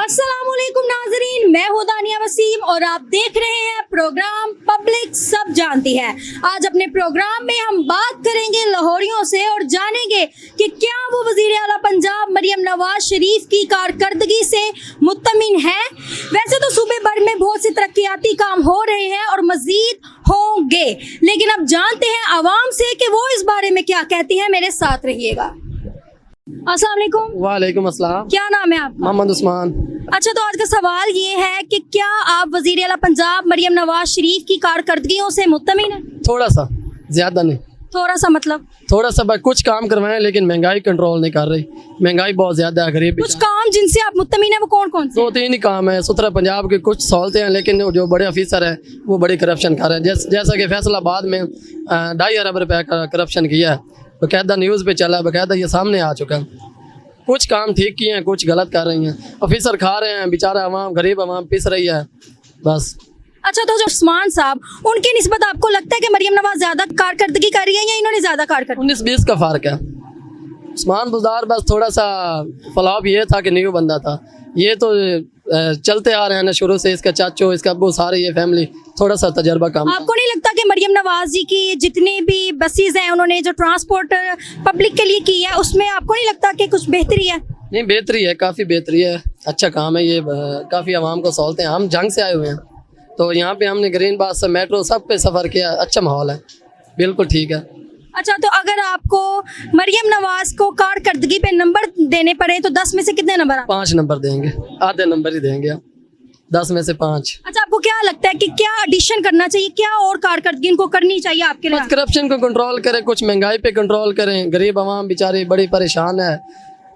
अस्सलामुअलैकुम नाजरीन, मैं हूं दानिया वसीम और आप देख रहे हैं प्रोग्राम पब्लिक सब जानती है। आज अपने प्रोग्राम में हम बात करेंगे लाहौरियों से और जानेंगे कि क्या वो वजीर आला पंजाब मरियम नवाज शरीफ की कारकर्दगी से मुत्तमिन है। वैसे तो सूबे भर में बहुत से तरक्याती काम हो रहे हैं और मजीद होंगे, लेकिन अब जानते हैं आवाम से कि वो इस बारे में क्या कहती हैं। मेरे साथ रहिएगा। अस्सलाम वालेकुम। वालेकुम अस्सलाम। क्या नाम है आपका? मोहम्मद उस्मान। अच्छा, तो आज का सवाल ये है कि क्या आप वजीर आला पंजाब मरियम नवाज शरीफ की कारकर्दगियों से मुत्तमिन हैं? थोड़ा सा, ज्यादा नहीं। थोड़ा सा मतलब थोड़ा सा कुछ काम करवाएं, लेकिन महंगाई कंट्रोल नहीं कर रही। महंगाई बहुत ज्यादा है, गरीब कुछ काम जिनसे आप मुत्तमिन हैं वो कौन कौन से? 2-3 ही काम है। सुथरा पंजाब की कुछ सहूलतें हैं, लेकिन जो बड़े अफीसर हैं वो बड़ी करप्शन कर रहे हैं। जैसा कि फैसलाबाद में 2.5 अरब रुपए का करप्शन किया है, बाकायदा न्यूज़ पे चला, बाकायदा ये सामने आ चुका है। कुछ काम ठीक किए हैं, कुछ गलत कर रही हैं। ऑफिसर खा रहे हैं, बेचारा अवाम, गरीब अवाम पिस रही है बस। अच्छा, तो जो उस्मान साहब, उनकी निस्बत आपको लगता है कि मरियम नवाज ज्यादा कारकर्दगी कर रही है या इन्होंने ज्यादा कारकर्दगी? 19-20 का फ़र्क है। उस्मान बुज़दार बस थोड़ा सा फ्लॉप ये था कि न्यू बंदा था। ये तो चलते आ रहे हैं ना शुरू से, इसका चाचो, इसका अब्बू, सारे ये फैमिली, थोड़ा सा तजर्बा कम। आपको नहीं लगता कि मरियम नवाज जी की जितनी भी बसेस हैं, उन्होंने जो ट्रांसपोर्ट पब्लिक के लिए की है, उसमें आपको नहीं लगता कि कुछ बेहतरी है? नहीं, बेहतरी है, काफ़ी बेहतरी है, अच्छा काम है ये। काफ़ी आवाम को सहूलतें। हम जंग से आए हुए हैं, तो यहाँ पे हमने ग्रीन बस से मेट्रो सब पे सफ़र किया। अच्छा माहौल है, बिल्कुल ठीक है। अच्छा, तो अगर आपको मरियम नवाज को कारकर्दगी पे नंबर देने पड़े तो 10 में से कितने नंबर? 5 नंबर देंगे, आधे नंबर ही देंगे आप। 10 में से 5। अच्छा, आपको क्या लगता है कि क्या एडिशन करना चाहिए, क्या और कारकर्दगी इनको करनी चाहिए आपके लिए? करप्शन को कंट्रोल करें, कुछ महंगाई पे कंट्रोल करें। गरीब आवाम बेचारी बड़ी परेशान है।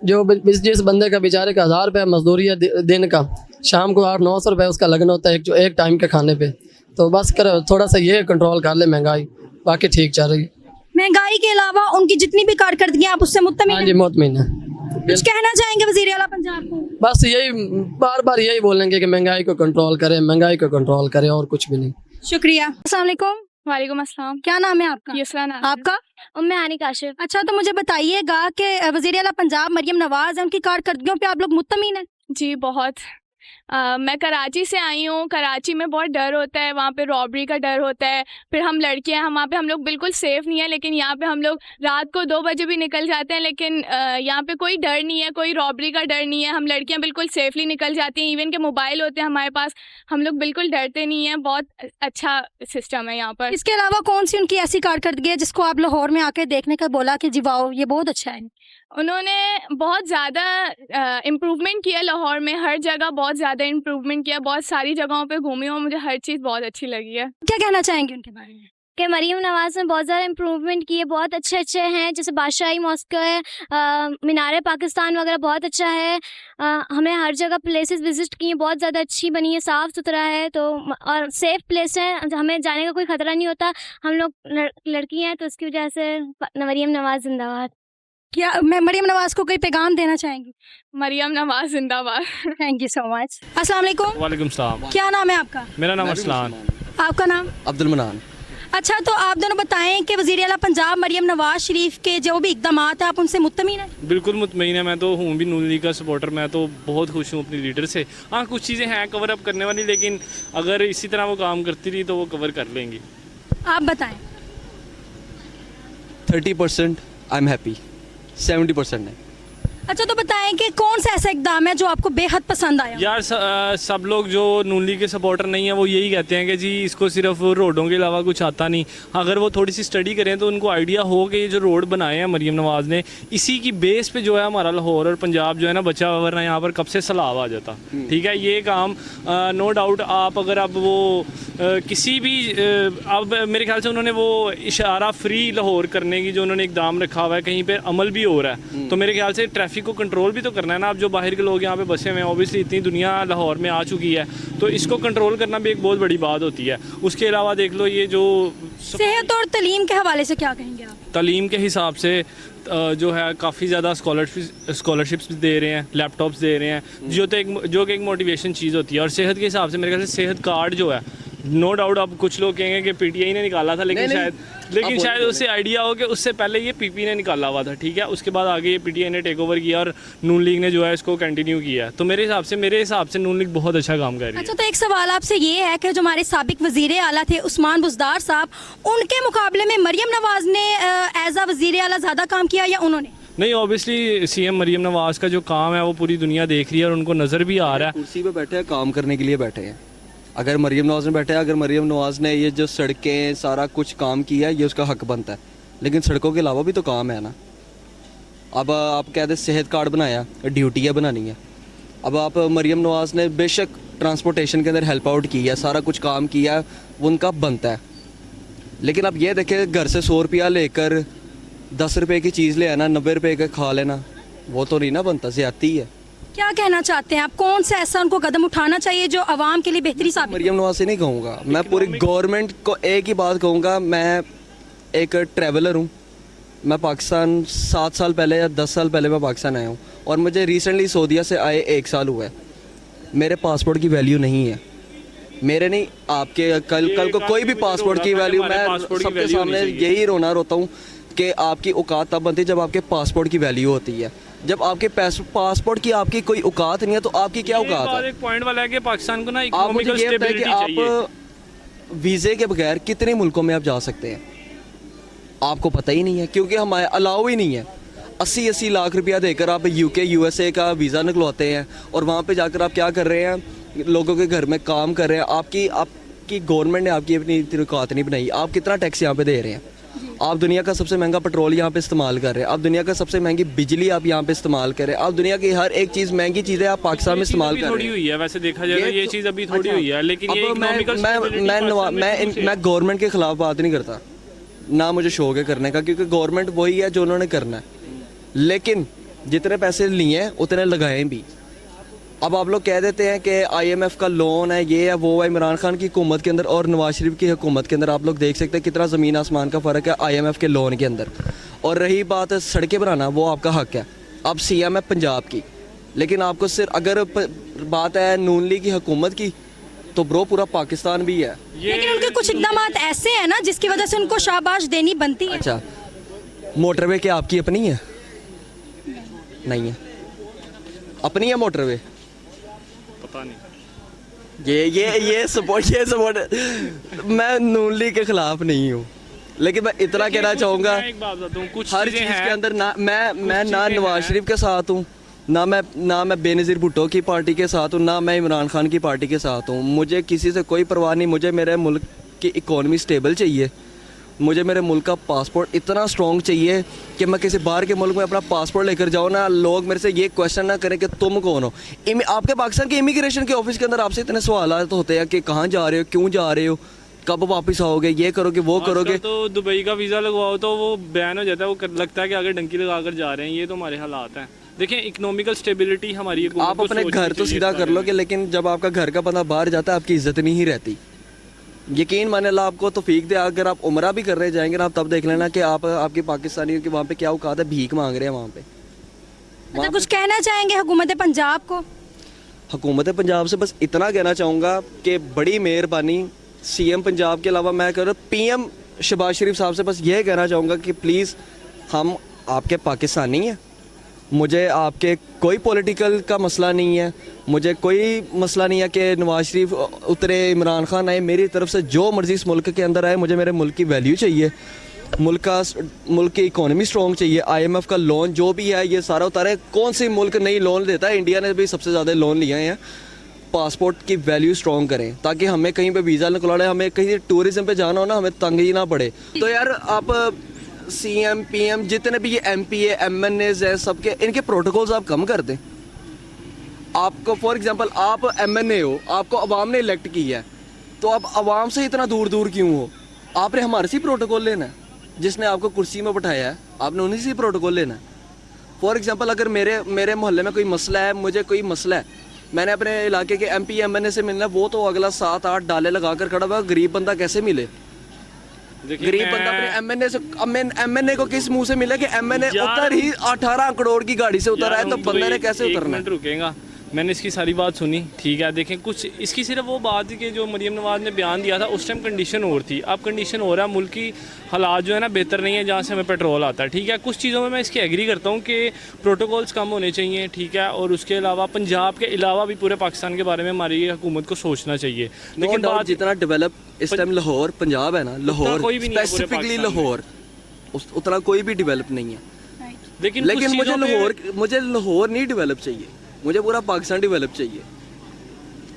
जो जिस बंदे का बेचारे का 1000 रुपये मजदूरी है दिन का, शाम को 800-900 रुपये उसका लगन होता है जो एक टाइम के खाने पे। तो बस थोड़ा सा ये कंट्रोल कर ले महंगाई, बाकी ठीक चल रही। महंगाई के अलावा उनकी जितनी भी कारकर्दगी आप उससे मुत्तमिन हाँ जी, मुतमिन है। कुछ कहना चाहेंगे वजीर आला पंजाब को? बस यही बार बार यही बोलेंगे कि महंगाई को कंट्रोल करें, महंगाई को कंट्रोल करें, और कुछ भी नहीं। शुक्रिया। अस्सलाम वालेकुम। वालेकुम अस्सलाम। क्या नाम है आपका? यसरा नाम। आपका? उम्मे हानी काशिफ। अच्छा, तो मुझे बताइएगा कि वजीर आला पंजाब मरियम नवाज है, उनकी कारकर्दगियों पे आप लोग मुत्तमिन हैं? जी बहुत। मैं कराची से आई हूँ। कराची में बहुत डर होता है, वहाँ पे रॉबरी का डर होता है। फिर हम लड़कियाँ हैं, वहाँ पे हम लोग बिल्कुल सेफ़ नहीं है, लेकिन यहाँ पे हम लोग रात को 2 बजे भी निकल जाते हैं, लेकिन यहाँ पे कोई डर नहीं है, कोई रॉबरी का डर नहीं है। हम लड़कियाँ बिल्कुल सेफली निकल जाती हैं। इवन के मोबाइल होते हैं हमारे पास, हम लोग बिल्कुल डरते नहीं हैं। बहुत अच्छा सिस्टम है यहाँ पर। इसके अलावा कौन सी उनकी ऐसी कारकर्दगी है जिसको आप लाहौर में आके देखने का बोला कि जी वाओ, ये बहुत अच्छा है? उन्होंने बहुत ज़्यादा इम्प्रूवमेंट किया लाहौर में, हर जगह बहुत ज़्यादा इम्प्रूवमेंट किया। बहुत सारी जगहों पे घूमी हूँ, मुझे हर चीज़ बहुत अच्छी लगी है। क्या कहना चाहेंगे उनके बारे में? कि मरीम नवाज़ ने बहुत ज़्यादा इम्प्रूवमेंट किए, बहुत अच्छे हैं, जैसे बादशाही मॉस्क है, मीनार पाकिस्तान वगैरह बहुत अच्छा है। हमें हर जगह प्लेसेस विजिट की, बहुत ज़्यादा अच्छी बनी है, साफ़ सुथरा है, तो और सेफ़ प्लेस है, हमें जाने का कोई ख़तरा नहीं होता। हम लोग लड़की हैं, तो उसकी वजह से मरीम नवाज़ जिंदाबाद। क्या मैं मरियम नवाज को कोई पैगाम देना चाहेंगी? मरियम नवाज जिंदाबाद। Thank you so much. अस्सलाम वालेकुम। वालेकुम सलाम। क्या नाम है आपका? मेरा नाम अरसलान। आपका नाम? अब्दुल मनान। अच्छा, तो आप दोनों बताएं कि वज़ीर आला पंजाब मरियम नवाज शरीफ के जो भी इक़दामात हैं, आप उनसे मुत्तमिन हैं? बिल्कुल मुतमईन है। मैं तो हूँ भी नून लीग का सपोर्टर। मैं तो बहुत खुश हूँ अपनी लीडर से। हाँ, कुछ चीज़ें हैं कवर अप करने वाली, लेकिन अगर इसी तरह वो काम करती रही तो वो कवर कर लेंगी। आप बताएं। 30% आई एम हैप्पी, 70% है। अच्छा, तो बताएं कि कौन सा ऐसा इक़दाम है जो आपको बेहद पसंद आया? यार सब लोग जो नून लीग के सपोर्टर नहीं है वो यही कहते हैं कि जी इसको सिर्फ रोडों के अलावा कुछ आता नहीं। अगर वो थोड़ी सी स्टडी करें तो उनको आइडिया हो कि ये जो रोड बनाए हैं मरियम नवाज ने, इसी की बेस पे जो है हमारा लाहौर और पंजाब जो है ना बचा, वरना यहाँ पर कब से सैलाब आ जाता। ठीक है, ये काम नो डाउट आप अगर अब वो किसी भी अब मेरे ख्याल से उन्होंने वो इशारा फ्री लाहौर करने की जो उन्होंने इक़दाम रखा हुआ है, कहीं पर अमल भी हो रहा है, तो मेरे ख्याल से ट्रैफिक को कंट्रोल भी तो करना है ना। अब जो बाहर के लोग यहाँ पे बसे हुए हैं, ऑब्वियसली इतनी दुनिया लाहौर में आ चुकी है, तो इसको कंट्रोल करना भी एक बहुत बड़ी बात होती है। उसके अलावा देख लो ये जो सेहत और तलीम के हवाले से क्या कहेंगे आप? तालीम के हिसाब से जो है काफ़ी ज़्यादा स्कॉलरशिप्स दे रहे हैं, लैपटॉप्स दे रहे हैं, जो कि एक मोटिवेशन चीज़ होती है। और सेहत के हिसाब से मेरे ख्याल से सेहत कार्ड जो है नो डाउट अब कुछ लोग कहेंगे कि पीटीआई ने निकाला था, लेकिन नहीं, शायद उसे आइडिया हो कि उससे पहले ये पीपी ने निकाला हुआ था, ठीक है। उसके बाद आगे ये पीटीआई ने टेक ओवर किया और नून लीग ने जो है इसको कंटिन्यू किया। तो मेरे हिसाब से नून लीग बहुत अच्छा काम कर रही है। अच्छा, तो एक सवाल आपसे ये है कि जो हमारे साबिक वजीर आला थे उस्मान बुज़दार साहब, उनके मुकाबले में मरियम नवाज ने एज अ वजीर आला ज़्यादा काम किया या उन्होंने? नहीं, ऑब्वियसली सीएम मरियम नवाज का जो काम है वो पूरी दुनिया देख रही है और उनको नज़र भी आ रहा है। कुर्सी पे बैठे हैं, काम करने के लिए बैठे हैं। अगर मरियम नवाज ने बैठे हैं, अगर मरियम नवाज ने ये जो सड़कें सारा कुछ काम किया है, ये उसका हक बनता है। लेकिन सड़कों के अलावा भी तो काम है ना। अब आप कहते सेहत कार्ड बनाया, ड्यूटियाँ बनानी है। अब आप मरियम नवाज ने बेशक ट्रांसपोर्टेशन के अंदर हेल्प आउट किया, सारा कुछ काम किया, वो उनका बनता है। लेकिन अब ये देखें, घर से 100 रुपया लेकर 10 रुपये की चीज़ ले आना, 90 रुपये का खा लेना, वो तो नहीं ना बनता, ज़्यादती है। क्या कहना चाहते हैं आप, कौन सा ऐसा उनको कदम उठाना चाहिए जो आवाम के लिए बेहतरी साबित? मरियम नवाज से नहीं कहूँगा, मैं पूरी गवर्नमेंट को एक ही बात कहूँगा। मैं एक ट्रैवलर हूँ, मैं पाकिस्तान 7 साल पहले या 10 साल पहले मैं पाकिस्तान आया हूँ और मुझे रिसेंटली सऊदीया से आए 1 साल हुआ है। मेरे पासपोर्ट की वैल्यू नहीं है, मेरे नहीं, आपके कल को कोई भी पासपोर्ट की वैल्यू, मैं सबके सामने यही रोता हूँ कि आपकी औकात तब बनती है जब आपके पासपोर्ट की वैल्यू होती है। जब आपके पासपोर्ट की आपकी कोई औकात नहीं है तो आपकी क्या औकात है? एक पॉइंट वाला है कि पाकिस्तान को ना आप मुझे इकोनॉमिकल ये बताएं कि स्टेबिलिटी चाहिए। आप वीज़े के बगैर कितने मुल्कों में आप जा सकते हैं? आपको पता ही नहीं है, क्योंकि हमारे अलाउ ही नहीं है। 80-80 लाख रुपया देकर आप यूके USA का वीज़ा निकलवाते हैं और वहाँ पे जाकर आप क्या कर रहे हैं, लोगों के घर में काम कर रहे हैं। आपकी गवर्नमेंट ने आपकी अपनी औकात नहीं बनाई। आप कितना टैक्स यहाँ पे दे रहे हैं? आप दुनिया का सबसे महंगा पेट्रोल यहाँ पे इस्तेमाल कर रहे हैं, आप दुनिया का सबसे महंगी बिजली आप यहाँ पे इस्तेमाल कर रहे हैं, आप दुनिया की हर एक चीज़ महंगी चीज़ें आप पाकिस्तान में इस्तेमाल कर रहे थोड़ी हैं। हुई है वैसे देखा जाए तो ये चीज़ अभी थोड़ी हुई है, लेकिन ये अब इकोनॉमिकल मैं गवर्नमेंट के खिलाफ बात नहीं करता, ना मुझे शौक है करने का, क्योंकि गवर्नमेंट वही है जो उन्होंने करना है। लेकिन जितने पैसे लिए हैं उतने लगाए भी। अब आप लोग कह देते हैं कि IMF का लोन है, ये है वो है। इमरान खान की हुकूमत के अंदर और नवाज शरीफ की हुकूमत के अंदर आप लोग देख सकते हैं कितना ज़मीन आसमान का फ़र्क है IMF के लोन के अंदर। और रही बात सड़कें बनाना, वो आपका हक है। अब CM है पंजाब की, लेकिन आपको सिर्फ अगर बात है नून लीग की हुकूमत की तो ब्रो पूरा पाकिस्तान भी है। लेकिन उनके कुछ इकदाम ऐसे हैं ना जिसकी वजह से उनको शाबाश देनी बनती है। अच्छा, मोटरवे क्या आपकी अपनी है? नहीं है, अपनी है मोटरवे? पता नहीं। ये सपोर्ट मैं नून लीग के खिलाफ नहीं हूँ, लेकिन मैं इतना कहना चाहूँगा, मैं एक बात बताता हूँ, कुछ हर चीज़ें चीज़ के हैं। अंदर ना मैं ना नवाज शरीफ के साथ हूँ, ना मैं बेनज़ीर भुट्टो की पार्टी के साथ हूँ, ना मैं इमरान खान की पार्टी के साथ हूँ। मुझे किसी से कोई परवाह नहीं। मुझे मेरे मुल्क की इकॉनमी स्टेबल चाहिए, मुझे मेरे मुल्क का पासपोर्ट इतना स्ट्रॉन्ग चाहिए कि मैं किसी बाहर के मुल्क में अपना पासपोर्ट लेकर जाऊँ ना, लोग मेरे से ये क्वेश्चन ना करें कि तुम कौन हो। आपके पाकिस्तान के इमिग्रेशन के ऑफिस के अंदर आपसे इतने सवाल तो होते हैं कि कहाँ जा रहे हो, क्यों जा रहे हो, कब वापस आओगे, ये करोगे वो करोगे। तो दुबई का वीज़ा लगवाओ तो वो बैन हो जाता है, वो लगता है कि आगे डंकी लगा कर जा रहे हैं। ये तो हमारे हालात हैं। देखिए, इकोनॉमिकल स्टेबिलिटी हमारी आप अपने घर तो सीधा कर लोगे, लेकिन जब आपका घर का बंदा बाहर जाता है आपकी इज्जत नहीं ही रहती। यकीन माने अल्लाह आपको तौफीक दे, अगर आप उम्रा भी कर रहे जाएंगे ना, आप तब देख लेना कि आपकी पाकिस्तानियों की वहाँ पे क्या औकात है, भीख मांग रहे हैं वहाँ पे। अच्छा, कुछ कहना चाहेंगे हुकूमत पंजाब को? हुकूमत पंजाब से बस इतना कहना चाहूँगा कि बड़ी मेहरबानी, CM पंजाब के अलावा मैं कर PM शहबाज शरीफ साहब से बस यह कहना चाहूँगा कि प्लीज़ हम आपके पाकिस्तानी हैं, मुझे आपके कोई पॉलिटिकल का मसला नहीं है, मुझे कोई मसला नहीं है कि नवाज शरीफ उतरे, इमरान खान आए, मेरी तरफ से जो मर्ज़ी इस मुल्क के अंदर आए, मुझे मेरे मुल्क की वैल्यू चाहिए, मुल्क की इकोनॉमी स्ट्रॉन्ग चाहिए। IMF का लोन जो भी है ये सारा उतारे। कौन सी मुल्क नहीं लोन देता है? इंडिया ने भी सबसे ज़्यादा लोन लिए हैं। पासपोर्ट की वैल्यू स्ट्रॉन्ग करें ताकि हमें कहीं पे वीज़ा निकलवाना है, हमें कहीं टूरिज्म पे जाना हो ना, हमें तंगी ना पड़े। तो यार आप CM PM जितने भी ये MP है, MNAs है, सबके इनके प्रोटोकॉल्स आप कम कर दें। आपको फॉर एग्जांपल आप MNA हो, आपको अवाम ने इलेक्ट किया है, तो आप अवाम से इतना दूर दूर क्यों हो? आपने हमारे से प्रोटोकॉल लेना है, जिसने आपको कुर्सी में बैठाया है आपने उन्हीं से प्रोटोकॉल लेना है। फॉर एग्जांपल अगर मेरे मोहल्ले में कोई मसला है, मुझे कोई मसला है, मैंने अपने इलाके के MP MNA से मिलना है, वो तो अगला 7-8 डाले लगा कर खड़ा हुआ, गरीब बंदा कैसे मिले? गरीब बंदा अपने MNA को किस मुंह से मिला कि MNA उतर ही 18 करोड़ की गाड़ी से उतर आया, तो बंदे ने कैसे उतरना है? रुकेगा मैंने इसकी सारी बात सुनी, ठीक है। देखें, कुछ इसकी सिर्फ वो बात थी कि जो मरीम नवाज़ ने बयान दिया था उस टाइम कंडीशन और थी, अब कंडीशन हो रहा है, मुल्क की हालात जो है ना बेहतर नहीं है जहाँ से हमें पेट्रोल आता है, ठीक है। कुछ चीज़ों में मैं इसकी एग्री करता हूँ कि प्रोटोकॉल्स कम होने चाहिए, ठीक है। और उसके अलावा पंजाब के अलावा भी पूरे पाकिस्तान के बारे में हमारी हुकूमत को सोचना चाहिए। लेकिन बात जितना डेवलप इस टाइम लाहौर पंजाब है ना, लाहौर कोई भी नहीं है पूरे स्पेसिफिकली पाकिस्तान में। लाहौर उतना कोई भी डेवलप नहीं है। लेकिन लेकिन कुछ चीज़ों में- मुझे लाहौर नहीं डेवलप चाहिए, मुझे पूरा पाकिस्तान डेवलप चाहिए।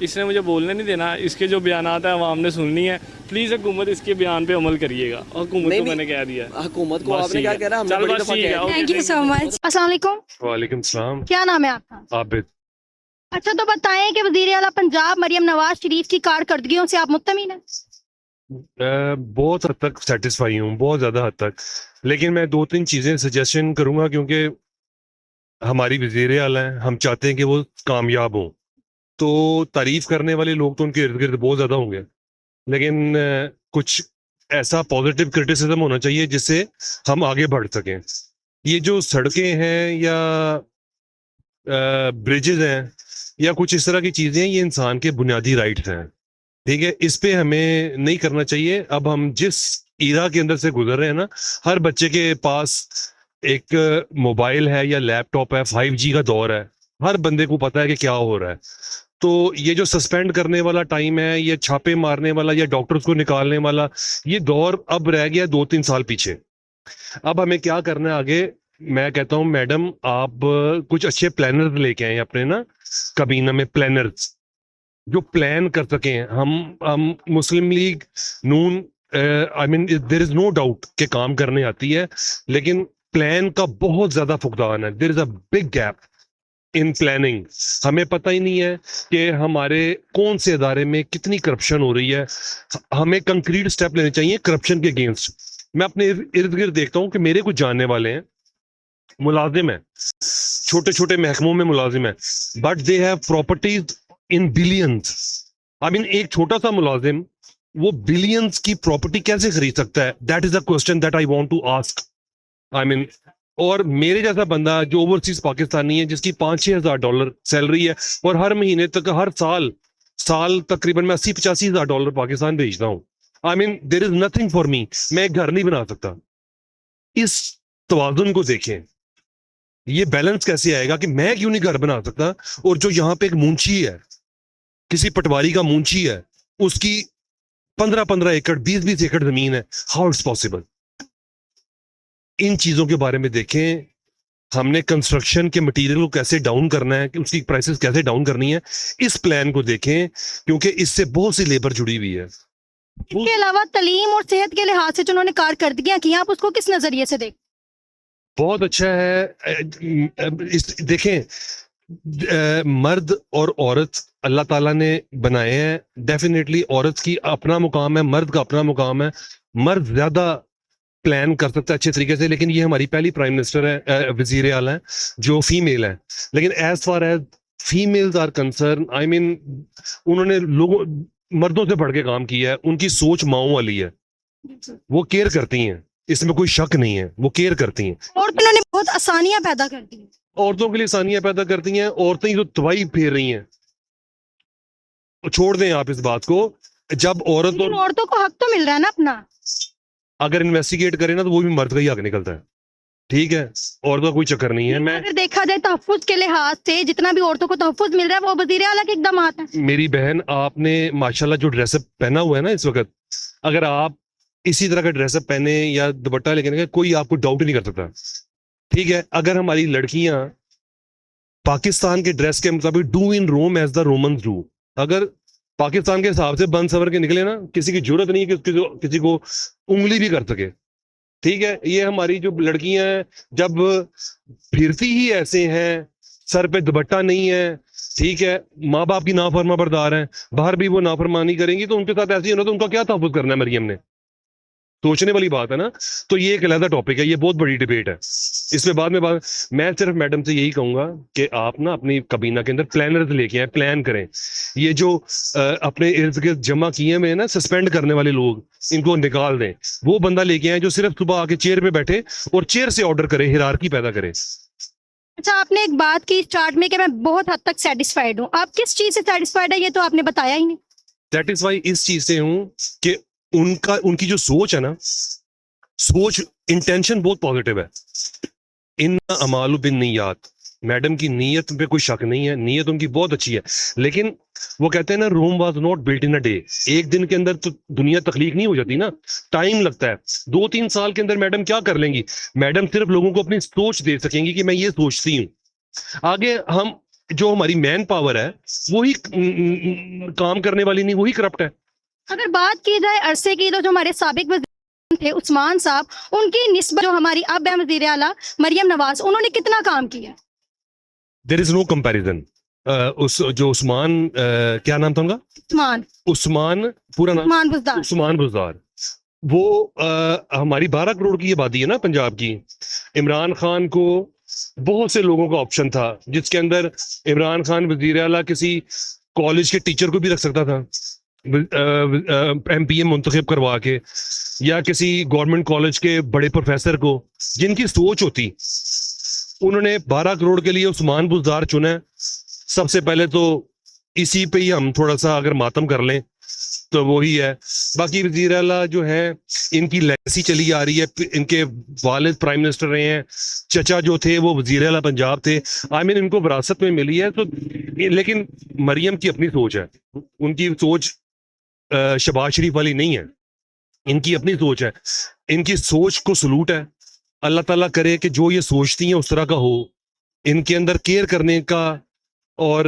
इसने मुझे बोलने नहीं देना, इसके जो बयानात है आवाम ने सुननी है। प्लीज़ हुकूमत इसके बयान पे अमल करिएगा, और हुकूमत नहीं, को नहीं। मैंने कह दिया है। हुकूमत को बस आपने ठीक क्या है। कह रहा है, हमने चल बड़ी बस दफा ठीक कह है, दिया। Okay, thank you so much. अस्सलाम वालेकुम, वालेकुम सलाम। क्या नाम है आपका? आबिद। अच्छा, तो बताएं कि वज़ीर आला पंजाब मरियम नवाज शरीफ की कारकर्दगियों से आप मुत्तमीन हैं? बहुत हद तक सेटिस्फाई हूँ, बहुत ज़्यादा हद तक। लेकिन मैं 2-3 चीज़ें सजेशन करूँगा, क्योंकि हमारी वज़ीर आला हैं, हम चाहते हैं कि वो कामयाब हों। तो तारीफ़ करने वाले लोग तो उनके इर्द गिर्द बहुत ज़्यादा होंगे, लेकिन कुछ ऐसा पॉजिटिव क्रिटिसिज्म होना चाहिए जिससे हम आगे बढ़ सकें। ये जो सड़कें हैं या ब्रिजेज हैं या कुछ इस तरह की चीज़ें हैं, ये इंसान के बुनियादी राइट्स हैं, ठीक है। इस पे हमें नहीं करना चाहिए। अब हम जिस ईरा के अंदर से गुजर रहे हैं ना, हर बच्चे के पास एक मोबाइल है या लैपटॉप है, 5G का दौर है, हर बंदे को पता है कि क्या हो रहा है। तो ये जो सस्पेंड करने वाला टाइम है, ये छापे मारने वाला या डॉक्टर्स को निकालने वाला, ये दौर अब रह गया 2-3 साल पीछे। अब हमें क्या करना है आगे? मैं कहता हूँ मैडम, आप कुछ अच्छे प्लानर्स लेके आए अपने ना काबीना में, प्लानर्स जो प्लान कर सकें। हम Muslim League Noon, I mean there is no doubt कि काम करने आती है, लेकिन प्लान का बहुत ज्यादा फुकदान है। There is a big gap in planning. हमें पता ही नहीं है कि हमारे कौन से इदारे में कितनी करप्शन हो रही है। हमें कंक्रीट स्टेप लेने चाहिए करप्शन के अगेंस्ट। मैं अपने इर्द गिर्द देखता हूँ कि मेरे कुछ जानने वाले हैं, मुलाजिम है, छोटे छोटे महकमों में मुलाजिम है, but they have properties in billions. I mean एक छोटा सा मुलाजिम वो बिलियंस की प्रॉपर्टी कैसे खरीद सकता है? That is a question that I want to ask. I mean, और मेरे जैसा बंदा जो ओवरसीज पाकिस्तानी है, जिसकी $5-6 हज़ार सैलरी है, और हर महीने तक, हर साल तकरीबन मैं $80-85 हज़ार पाकिस्तान भेजता हूँ। I mean there is nothing for me. मैं एक घर नहीं बना सकता। इस तवाजुन को देखें, ये बैलेंस कैसे आएगा कि मैं क्यों नहीं घर बना सकता, और जो यहाँ पे एक मुंशी है, किसी पटवारी का मुंशी है, उसकी 15-15 एकड़ 20-20 एकड़ जमीन है। How it's possible? इन चीजों के बारे में देखें। हमने कंस्ट्रक्शन के मटेरियल को कैसे डाउन करना है, कि उसकी प्राइसेस कैसे डाउन करनी है, इस प्लान को देखें, क्योंकि इससे बहुत सी लेबर जुड़ी हुई है। इसके अलावा तलीम और सेहत के लिहाज से जो उन्होंने कारकर्दगियां की, आप उसको किस नजरिए से देख? बहुत अच्छा है। देखें, मर्द और औरत अल्लाह ताला ने बनाए हैं। डेफिनेटली औरत की अपना मुकाम है, मर्द का अपना मुकाम है। मर्द ज्यादा प्लान कर सकता है अच्छे तरीके से, लेकिन ये हमारी पहली प्राइम मिनिस्टर है, वजीर आला है, जो फीमेल है। लेकिन as far as females are concern, I mean उन्होंने लोगों मर्दों से बढ़ के काम किया है। उनकी सोच माओ वाली है, वो केयर करती हैं, इसमें कोई शक नहीं है, वो केयर करती हैं। और उन्होंने बहुत आसानियां पैदा कर दी। औरतों के लिए आसानियां पैदा करती हैं। औरतें ही तो तबाही फेर रही हैं। छोड़ दें आप इस बात को। जब औरत लेकिन और औरतों को हक तो मिल रहा है ना अपना। अगर इन्वेस्टिगेट करें ना, तो वो भी मर्द का ही हक निकलता है, ठीक है। औरतों का कोई चक्कर नहीं है। मैं अगर देखा जाए तहफ्फुज के लिहाज से जितना भी औरतों को तहफ्फुज मिल रहा है, वो वजीर आला के इकदाम है। मेरी बहन, आपने माशाल्लाह जो ड्रेसअप पहना हुआ है ना इस वक्त, अगर आप इसी तरह का ड्रेसअप पहने या दुपट्टा लेके, कोई आपको डाउट ही नहीं कर सकता, ठीक है। अगर हमारी लड़कियां पाकिस्तान के ड्रेस के मुताबिक do in Rome as the Romans do, अगर पाकिस्तान के हिसाब से बन सवर के निकले ना, किसी की जरूरत नहीं है कि किसी को उंगली भी कर सके, ठीक है। ये हमारी जो लड़कियां हैं, जब फिरती ही ऐसे हैं, सर पे दुपट्टा नहीं है, ठीक है, माँ बाप की नाफरमा बरदार हैं, बाहर भी वो नाफरमानी करेंगी, तो उनके साथ ऐसे ही होना, तो उनका क्या तहफ़्फ़ुज़ करना है मरियम ने? सोचने वाली बात है ना। तो ये एक अलग टॉपिक है, ये बहुत बड़ी डिबेट है, इसमें बाद में बात। मैं सिर्फ मैडम से यही कहूंगा कि आप ना अपनी काबीना के अंदर प्लानर्स लेके आए, प्लान करें। ये जो अपने इर्द गिर्द जमा किए हुए हैं ना सस्पेंड करने वाले लोग, इनको निकाल दें। वो बंदा लेके आए जो सिर्फ सुबह आके चेयर पे बैठे और चेयर से ऑर्डर करे, हिरारकी पैदा करे। अच्छा, आपने एक बात की स्टार्ट में कि मैं बहुत हद तक सेटिस्फाइड हूँ। आप किस चीज़ से सेटिस्फाइड है ये तो आपने बताया ही नहीं। सेटिस्फाई इस चीज से हूँ कि उनकी जो सोच है ना, सोच इंटेंशन बहुत पॉजिटिव है। इन अमालु बिन नियत, मैडम की नीयत पे कोई शक नहीं है, नीयत उनकी बहुत अच्छी है। लेकिन वो कहते हैं ना, Rome was not built in a day. एक दिन के अंदर तो दुनिया तख्लीक नहीं हो जाती ना, टाइम लगता है। 2-3 साल के अंदर मैडम क्या कर लेंगी? मैडम सिर्फ लोगों को अपनी सोच दे सकेंगी कि मैं ये सोचती हूँ। आगे हम जो हमारी मैन पावर है वही काम करने वाली नहीं, वही करप्ट है। अगर बात की जाए अरसे की, तो जो हमारे साबिक वज़ीर थे उस्मान साहब, उनकी निस्बत जो हमारी अब है वज़ीर आला मरियम नवाज, उन्होंने कितना काम किया? There is no comparison. उस जो उस्मान क्या नाम था उनका? उस्मान, पूरा नाम उस्मान बुज़दार। उस्मान बुज़दार। वो हमारी 12 करोड़ की आबादी है ना पंजाब की। इमरान खान को बहुत से लोगों का ऑप्शन था, जिसके अंदर इमरान खान वजीर आला किसी कॉलेज के टीचर को भी रख सकता था MPA मुंतखब करवा के, या किसी गवर्नमेंट कॉलेज के बड़े प्रोफेसर को, जिनकी सोच होती। उन्होंने 12 करोड़ के लिए उस्मान बुज़दार चुना है। सबसे पहले तो इसी पे ही हम थोड़ा सा अगर मातम कर लें तो वही है। बाकी वजीर आला जो है, इनकी लेगेसी चली आ रही है। इनके वालिद प्राइम मिनिस्टर रहे हैं, चचा जो थे वो वजीर आला पंजाब थे। आई मीन इनको विरासत में मिली है। तो लेकिन मरियम की अपनी सोच है, उनकी सोच शहबाज शरीफ वाली नहीं है, इनकी अपनी सोच है। इनकी सोच को सलूट है। अल्लाह ताला करे कि जो ये सोचती हैं उस तरह का हो। इनके अंदर केयर करने का और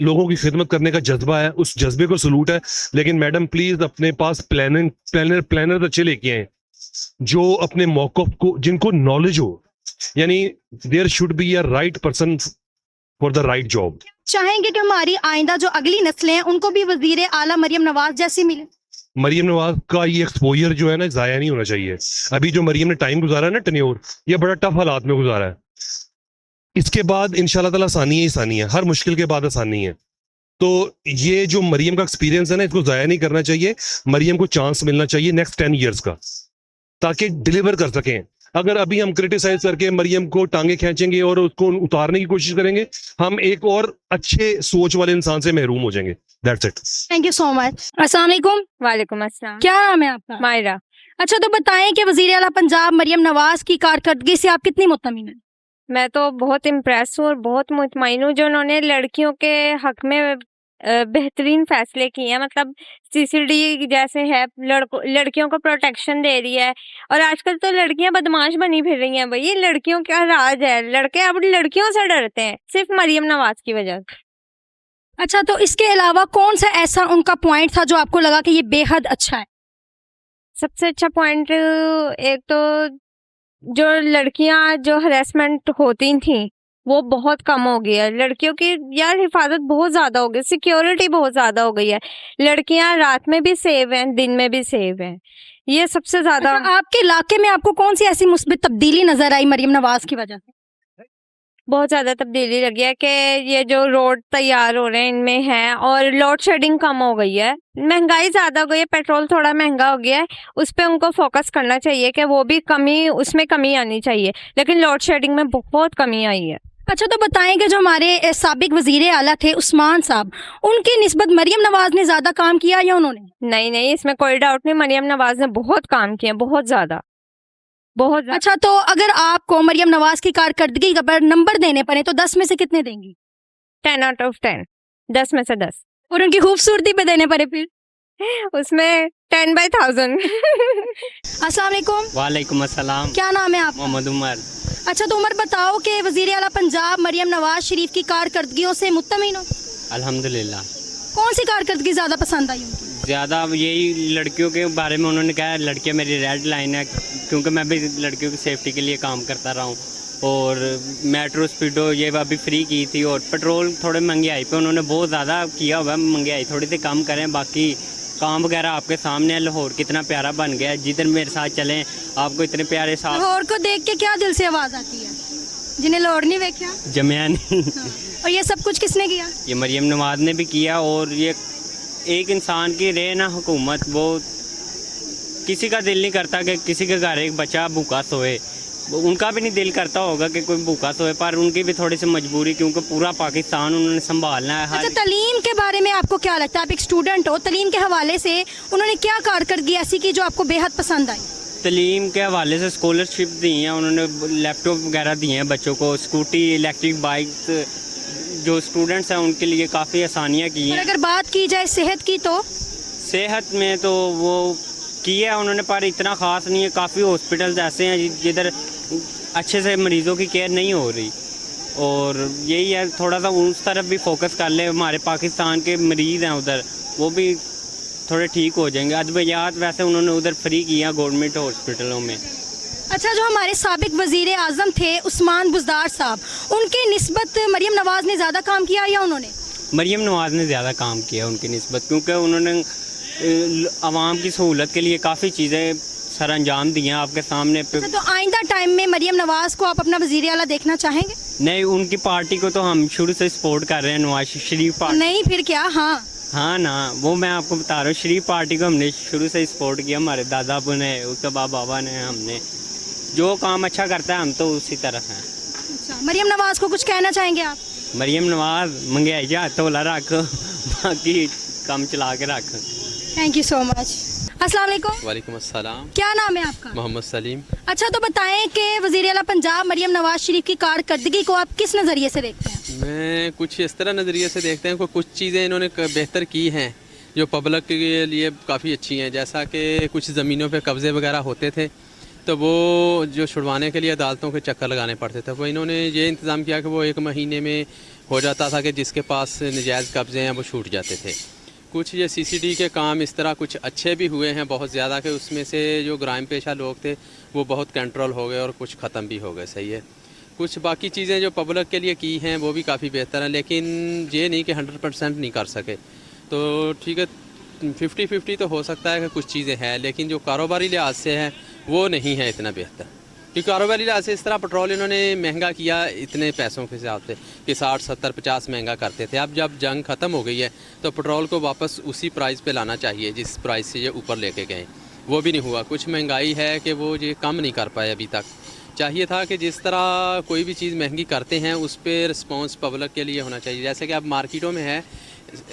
लोगों की खिदमत करने का जज्बा है, उस जज्बे को सलूट है। लेकिन मैडम प्लीज अपने पास प्लानर अच्छे लेके आए, जो अपने मौक़िफ़ को, जिनको नॉलेज हो। यानी there should be a right person for the right job. चाहेंगे कि हमारी आइंदा जो अगली नस्लें हैं उनको भी वजीर आला मरियम नवाज जैसी मिले? मरियम नवाज का ये एक्सपोजर जो है ना, जाया नहीं होना चाहिए। अभी जो मरियम ने टाइम गुजारा है ना, टेन्योर, ये बड़ा टफ हालात में गुजारा है। इसके बाद इंशाल्लाह ताला आसानी है, हर मुश्किल के बाद आसानी है। तो ये जो मरियम का एक्सपीरियंस है ना, इसको जाया नहीं करना चाहिए। मरियम को चांस मिलना चाहिए नेक्स्ट 10 ईयर्स का, ताकि डिलीवर कर सकें। अगर अभी हम क्रिटिसाइज करके मरियम को टांगे खींचेंगे और उसको उतारने की कोशिश करेंगे, हम एक और अच्छे सोच वाले इंसान से महरूम हो जाएंगे। That's it. Thank you so much. अस्सलाम वालेकुम। वालेकुम अस्सलाम। क्या नाम है आपका? मायरा। अच्छा, तो बताएं कि वजीर आला पंजाब मरियम नवाज की कारकर्दगी से आप कितनी मुतमिन हैं? मैं तो बहुत इम्प्रेस हूँ और बहुत मुतमईन हूँ, जो उन्होंने लड़कियों के हक में बेहतरीन फैसले किए हैं। मतलब CCD जैसे है, लड़कियों को प्रोटेक्शन दे रही है। और आजकल तो लड़कियां बदमाश बनी फिर रही हैं। भाई, ये लड़कियों का राज है, लड़के अब लड़कियों से डरते हैं सिर्फ मरियम नवाज की वजह से। अच्छा, तो इसके अलावा कौन सा ऐसा उनका पॉइंट था जो आपको लगा कि ये बेहद अच्छा है? सबसे अच्छा पॉइंट, एक तो जो लड़कियां जो हरेसमेंट होती थी वो बहुत कम हो गई है। लड़कियों की यार हिफाजत बहुत ज्यादा हो गई, सिक्योरिटी बहुत ज्यादा हो गई है। लड़कियां रात में भी सेव हैं, दिन में भी सेव हैं। ये सबसे ज्यादा। अच्छा, आपके इलाके में आपको कौन सी ऐसी मुस्बित तब्दीली नजर आई मरियम नवाज की वजह से? बहुत ज्यादा तब्दीली लगी है कि ये जो रोड तैयार हो रहे हैं इनमें है, और लोड शेडिंग कम हो गई है। महंगाई ज्यादा हो गई है, पेट्रोल थोड़ा महंगा हो गया है, उस पर उनको फोकस करना चाहिए कि वो भी कमी, उसमें कमी आनी चाहिए। लेकिन लोड शेडिंग में बहुत कमी आई है। अच्छा, तो बताएं कि जो हमारे साबिक वजीर आला थे उस्मान साहब, उनकी निस्बत मरियम नवाज ने ज्यादा काम किया या उन्होंने? नहीं, इसमें कोई डाउट नहीं, मरियम नवाज ने बहुत काम किया, बहुत ज्यादा, बहुत ज्यादा। अच्छा, तो अगर आपको मरियम नवाज की कारकर्दगी पर नंबर देने पड़े तो 10 में से कितने देंगी? 10 out of 10, 10 में से 10। और उनकी खूबसूरती पे देने पड़े फिर? उसमें 10/1000। अस्सलाम वालेकुम। वालेकुम अस्सलाम। क्या नाम है आपका? मोहम्मद उमर। अच्छा, तो उमर बताओ कि वजीर आला पंजाब मरियम नवाज शरीफ की कारकर्दगियों से मुत्तमिन हो? अल्हम्दुलिल्लाह। कौन सी कारकर्दगी ज्यादा पसंद आई उनकी? ज़्यादा यही लड़कियों के बारे में उन्होंने कहा, लड़कियां मेरी रेड लाइन है, क्योंकि मैं भी लड़कियों की सेफ्टी के लिए काम करता रहा हूँ। और मेट्रो स्पीडो ये अभी फ्री की थी, और पेट्रोल थोड़े महंगाई पे उन्होंने बहुत ज़्यादा किया हुआ है। महंगाई थोड़ी सी कम करें, बाकी काम वगैरह आपके सामने है। लाहौर कितना प्यारा बन गया है, जिधर मेरे साथ चलें आपको इतने प्यारे साथ। लाहौर को देख के क्या दिल से आवाज आती है? जिन्हें लाहौर नहीं देखा जमिया नहीं। और ये सब कुछ किसने किया? ये मरियम नवाज ने भी किया। और ये एक इंसान की रहे ना हुकूमत, वो किसी का दिल नहीं करता कि किसी के घर एक बच्चा भूखा सोए, उनका भी नहीं दिल करता होगा कि कोई भूखा सोए, पर उनकी भी थोड़ी सी मजबूरी, क्योंकि पूरा पाकिस्तान उन्होंने संभालना है। अच्छा, तलीम के बारे में आपको क्या लगता है? आप एक स्टूडेंट हो, तलीम के हवाले से उन्होंने क्या कारकर्दगी ऐसी की जो आपको बेहद पसंद आई? तलीम के हवाले से स्कॉलरशिप दी हैं उन्होंने, लैपटॉप वगैरह दिए हैं बच्चों को, स्कूटी, इलेक्ट्रिक बाइक, जो स्टूडेंट्स हैं उनके लिए काफ़ी आसानियाँ की और हैं। अगर बात की जाए सेहत की तो सेहत में तो वो किया उन्होंने, पर इतना ख़ास नहीं है। काफ़ी हॉस्पिटल्स ऐसे हैं जिधर अच्छे से मरीज़ों की केयर नहीं हो रही, और यही है थोड़ा सा उस तरफ भी फोकस कर ले। हमारे पाकिस्तान के मरीज़ हैं उधर, वो भी थोड़े ठीक हो जाएंगे। अद्वियात वैसे उन्होंने उधर फ्री किया गवर्नमेंट हॉस्पिटलों में। अच्छा, जो हमारे साबिक वजीर आज़म थे उस्मान बुज़दार साहब, उनके निस्बत मरियम नवाज़ ने ज़्यादा काम किया या उन्होंने? मरियम नवाज़ ने ज़्यादा काम किया उनकी निस्बत, क्योंकि उन्होंने आवाम की सहूलत के लिए काफ़ी चीज़ें सर अंजाम दिए हैं आपके सामने। अच्छा, तो आइंदा टाइम में मरियम नवाज़ को आप अपना वजीर आला देखना चाहेंगे? नहीं, उनकी पार्टी को तो हम शुरू से सपोर्ट कर रहे हैं, नवाज शरीफ पार्टी। नहीं फिर क्या? हाँ ना, वो मैं आपको बता रहा हूँ, शरीफ पार्टी को हमने शुरू से सपोर्ट किया। हमारे दादा ने, उसके बाबा ने, हमने जो काम अच्छा करता है हम तो उसी तरफ हैं। अच्छा, मरियम नवाज़ को कुछ कहना चाहेंगे आप? मरियम नवाज महंगाई जा तोला रख, बाकी काम चला के रख। Thank you so much. अस्सलाम वालेकुम। वालेकुम अस्सलाम। क्या नाम है आपका? मोहम्मद सलीम। अच्छा, तो बताएं कि वज़ीर आला पंजाब मरियम नवाज शरीफ की कारकर्दगी को आप किस नज़रिए से देखते हैं? मैं कुछ इस तरह नज़रिए से देखते हैं कि कुछ चीज़ें इन्होंने बेहतर की हैं जो पब्लिक के लिए काफ़ी अच्छी हैं। जैसा कि कुछ ज़मीनों पे कब्ज़े वगैरह होते थे तो वो जो छुड़वाने के लिए अदालतों के चक्कर लगाने पड़ते थे, वो इन्होंने ये इंतज़ाम किया कि वो 1 महीने में हो जाता था कि जिसके पास नजायज़ कब्ज़े हैं वो छूट जाते थे। कुछ ये CCD के काम इस तरह कुछ अच्छे भी हुए हैं बहुत ज़्यादा, कि उसमें से जो ग्राइम पेशा लोग थे वो बहुत कंट्रोल हो गए और कुछ ख़त्म भी हो गए। सही है। कुछ बाकी चीज़ें जो पब्लिक के लिए की हैं वो भी काफ़ी बेहतर हैं, लेकिन ये नहीं कि 100% नहीं कर सके। तो ठीक है, 50-50 तो हो सकता है कि कुछ चीज़ें हैं, लेकिन जो कारोबारी लिहाज से है वो नहीं है इतना बेहतर। क्योंकि कारोबारी लिहाज से इस तरह पेट्रोल इन्होंने महंगा किया इतने पैसों के हिसाब से कि 60, 70, 50 महंगा करते थे। अब जब जंग ख़त्म हो गई है तो पेट्रोल को वापस उसी प्राइस पे लाना चाहिए जिस प्राइस से ये ऊपर लेके गए, वो भी नहीं हुआ। कुछ महंगाई है कि वो ये कम नहीं कर पाए अभी तक। चाहिए था कि जिस तरह कोई भी चीज़ महंगी करते हैं उस पर रिस्पॉन्स पब्लिक के लिए होना चाहिए। जैसे कि अब मार्केटों में है,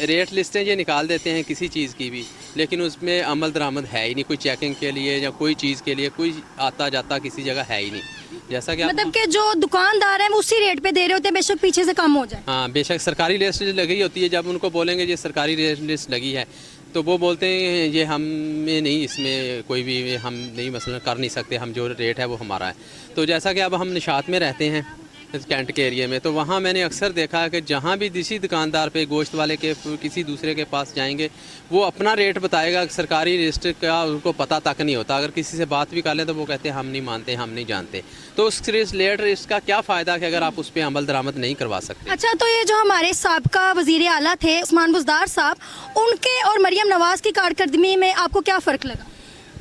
रेट लिस्टें ये निकाल देते हैं किसी चीज़ की भी, लेकिन उसमें अमल दरामद है ही नहीं। कोई चेकिंग के लिए या कोई चीज़ के लिए कोई आता जाता किसी जगह है ही नहीं। जैसा कि मतलब कि जो दुकानदार हैं वो उसी रेट पे दे रहे होते हैं, बेशक पीछे से कम हो जाए। हाँ, बेशक सरकारी लिस्ट लगी होती है। जब उनको बोलेंगे ये सरकारी लिस्ट लगी है तो वो बोलते हैं ये हमें नहीं, इसमें कोई भी हम नहीं मसलन कर नहीं सकते, हम जो रेट है वो हमारा है। तो जैसा कि अब हम निशात में रहते हैं कैंट के एरिया में, तो वहाँ मैंने अक्सर देखा है कि जहाँ भी किसी दुकानदार पे गोश्त वाले के किसी दूसरे के पास जाएंगे वो अपना रेट बताएगा, सरकारी लिस्ट का उनको पता तक नहीं होता। अगर किसी से बात भी कर लें तो वो कहते हैं हम नहीं मानते, हम नहीं जानते। तो उस लेट लिस्ट का क्या फ़ायदा कि अगर आप उस पर अमल दरामद नहीं करवा सकते। अच्छा, तो ये जो हमारे साबका वजीर आला थे उस्मान बुज़दार साहब, उनके और मरियम नवाज़ की कारकर्दगी में आपको क्या फ़र्क लगा?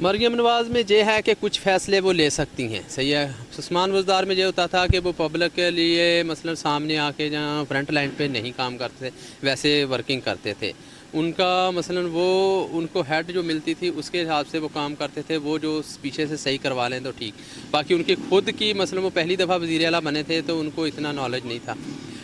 मरियम नवाज़ में ये है कि कुछ फ़ैसले वो ले सकती हैं। सही है। उस्मान बुज़दार में ये होता था कि वो पब्लिक के लिए मसलन सामने आके जहाँ फ्रंट लाइन पे नहीं काम करते वैसे वर्किंग करते थे। उनका मसलन वो उनको हेड जो मिलती थी उसके हिसाब से वो काम करते थे। वो जो पीछे से सही करवा लें तो ठीक, बाकी उनकी खुद की मसलन वो पहली दफ़ा वज़ीर आला बने थे तो उनको इतना नॉलेज नहीं था।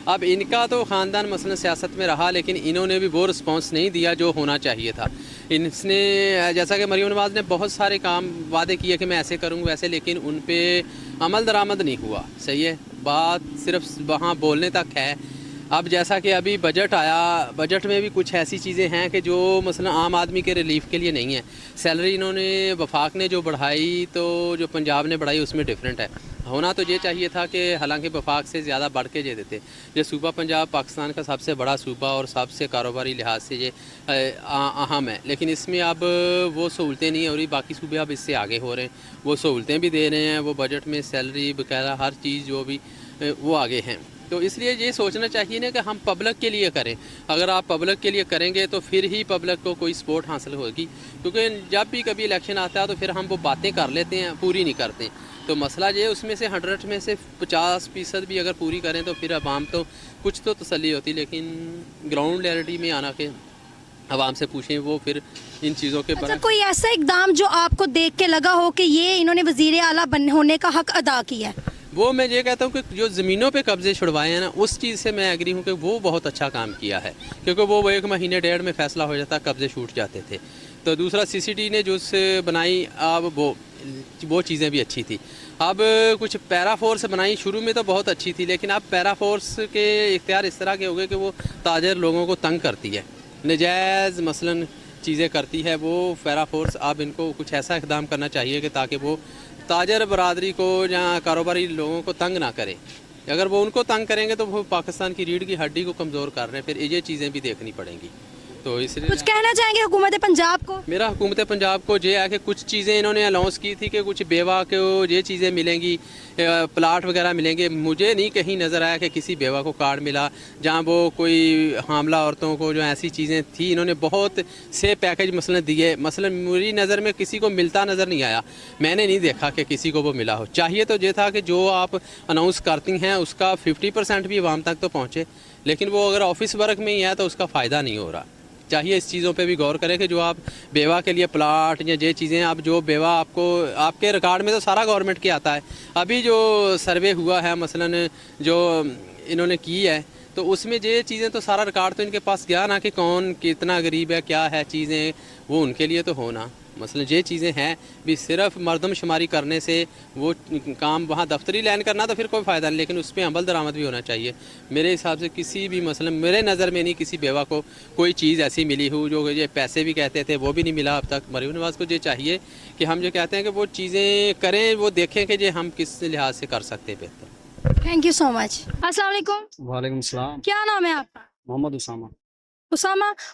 अब इनका तो ख़ानदान मसलन सियासत में रहा, लेकिन इन्होंने भी वो रिस्पॉन्स नहीं दिया जो होना चाहिए था। इसने जैसा कि मरियम नवाज़ ने बहुत सारे काम वादे किए कि मैं ऐसे करूँगा वैसे, लेकिन उन पर अमल दरामद नहीं हुआ। सही है। बात सिर्फ वहाँ बोलने तक है। अब जैसा कि अभी बजट आया, बजट में भी कुछ ऐसी चीज़ें हैं कि जो मसलन आम आदमी के रिलीफ के लिए नहीं है। सैलरी इन्होंने वफाक ने जो बढ़ाई तो जो पंजाब ने बढ़ाई उसमें डिफरेंट है। होना तो ये चाहिए था कि हालांकि वफाक से ज़्यादा बढ़ के ये देते। ये सूबा पंजाब पाकिस्तान का सबसे बड़ा सूबा और सबसे कारोबारी लिहाज से ये अहम है, लेकिन इसमें अब वो सहूलतें नहीं हो रही। बाकी सूबे अब इससे आगे हो रहे हैं, वो सहूलतें भी दे रहे हैं, वो बजट में सैलरी वगैरह हर चीज़ जो भी वो आगे हैं। तो इसलिए ये सोचना चाहिए ना कि हम पब्लिक के लिए करें। अगर आप पब्लिक के लिए करेंगे तो फिर ही पब्लिक को कोई सपोर्ट हासिल होगी, क्योंकि जब भी कभी इलेक्शन आता है तो फिर हम वो बातें कर लेते हैं, पूरी नहीं करते। तो मसला ये उसमें से 100 में से 50% भी अगर पूरी करें तो फिर आवाम तो कुछ तो तसल्ली होती, लेकिन ग्राउंड रियलिटी में आना के आवाम से पूछें, वो फिर इन चीज़ों के अच्छा, बरक्स कोई ऐसा इकदाम जो आपको देख के लगा हो कि ये इन्होंने वजीर आला होने का हक अदा किया है? वो मैं ये कहता हूँ कि जो ज़मीनों पे कब्ज़े छुड़वाए हैं ना, उस चीज़ से मैं एग्री हूँ कि वो बहुत अच्छा काम किया है, क्योंकि वो 1 महीने 1.5 में फ़ैसला हो जाता, कब्ज़े छूट जाते थे। तो दूसरा CCT ने जो उससे बनाई, अब वो चीज़ें भी अच्छी थी। अब कुछ पैरा फोर्स बनाई, शुरू में तो बहुत अच्छी थी, लेकिन अब पैरा फोर्स के इख्तियार इस तरह के हो गए कि वो ताजर लोगों को तंग करती है, नजायज़ मसलन चीज़ें करती है वो पैरा फोर्स। अब इनको कुछ ऐसा इक़दाम करना चाहिए कि ताकि वो ताजर बरादरी को या कारोबारी लोगों को तंग ना करे। अगर वो उनको तंग करेंगे तो वो पाकिस्तान की रीढ़ की हड्डी को कमज़ोर कर रहे हैं, फिर ये चीज़ें भी देखनी पड़ेंगी। तो इसलिए कुछ कहना चाहेंगे हुकूमत पंजाब को? मेरा हुकूमत पंजाब को ये है कि कुछ चीज़ें इन्होंने अनाउंस की थी कि कुछ बेवा को ये चीज़ें मिलेंगी, प्लाट वगैरह मिलेंगे। मुझे नहीं कहीं नज़र आया कि किसी बेवा को कार्ड मिला, जहाँ वो कोई हामला औरतों को जो ऐसी चीज़ें थी, इन्होंने बहुत से पैकेज मसलन दिए। मसलन मेरी नज़र में किसी को मिलता नज़र नहीं आया, मैंने नहीं देखा कि किसी को वो मिला हो। चाहिए तो ये था कि जो आप अनाउंस करती हैं उसका 50% भी आवाम तक तो पहुँचे, लेकिन वो अगर ऑफिस वर्क में ही है तो उसका फ़ायदा नहीं हो रहा। चाहिए इस चीज़ों पे भी गौर करें कि जो आप बेवा के लिए प्लाट या ये चीज़ें, आप जो बेवा आपको आपके रिकॉर्ड में तो सारा गवर्नमेंट के आता है। अभी जो सर्वे हुआ है मसलन जो इन्होंने की है, तो उसमें ये चीज़ें तो सारा रिकॉर्ड तो इनके पास गया ना कि कौन कितना गरीब है, क्या है चीज़ें, वो उनके लिए तो होना। मसलन ये चीज़ें हैं भी, सिर्फ मरदमशुमारी करने से वो काम वहाँ दफ्तरी लाइन करना तो फिर कोई फ़ायदा नहीं, लेकिन उस पर अमल दरामद भी होना चाहिए। मेरे हिसाब से किसी भी मसलन मेरे नज़र में नहीं किसी बेवा को कोई चीज़ ऐसी मिली हो जो ये पैसे भी कहते थे वो भी नहीं मिला अब तक। मरीम नवाज़ को ये चाहिए कि हम जो कहते हैं कि वो चीज़ें करें, वो देखें कि ये हम किस लिहाज से कर सकते हैं बेहतर। Thank you so much. अस्सलाम वालेकुम। वालेकुम सलाम। क्या नाम है आपका? मोहम्मद उसामा।